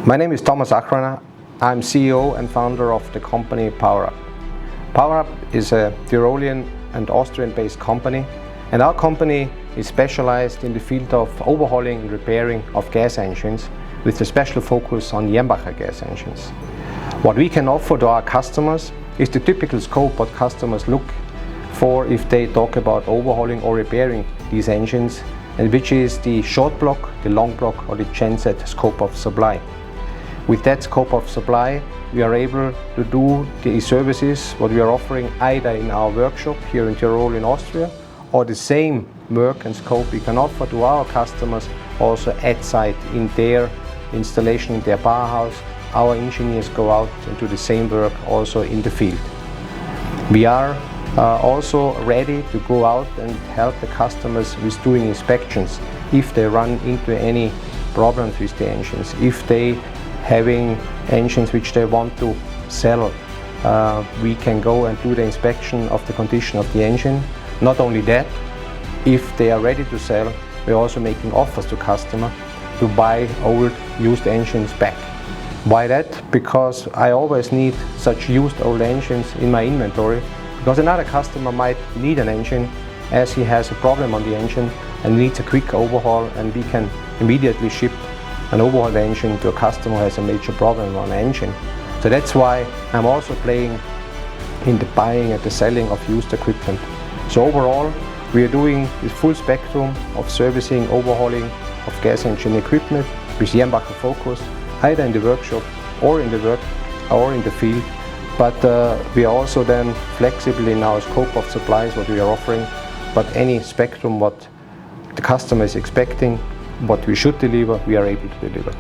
My name is Thomas Achrainer. I'm CEO and founder of the company PowerUP. PowerUP is a Tyrolean and Austrian-based company, and our company is specialized in the field of overhauling and repairing of gas engines with a special focus on Jenbacher gas engines. What we can offer to our customers is the typical scope what customers look for if they talk about overhauling or repairing these engines, and which is the short block, the long block or the genset scope of supply. With that scope of supply, we are able to do the services what we are offering either in our workshop here in Tyrol in Austria, or the same work and scope we can offer to our customers also at site in their installation, in their powerhouse. Our engineers go out and do the same work also in the field. We are also ready to go out and help the customers with doing inspections if they run into any problems with the engines, if they having engines which they want to sell. We can go and do the inspection of the condition of the engine. Not only that, if they are ready to sell, we're also making offers to customers to buy old used engines back. Why that? Because I always need such used old engines in my inventory, because another customer might need an engine as he has a problem on the engine and needs a quick overhaul, and we can immediately ship an overhauled engine to a customer who has a major problem on an engine. So that's why I'm also playing in the buying and the selling of used equipment. So overall, we are doing the full spectrum of servicing, overhauling of gas engine equipment with Jenbacher focus, either in the workshop or in the field. But we are also then flexible in our scope of supplies what we are offering. But any spectrum what the customer is expecting, what we should deliver, we are able to deliver.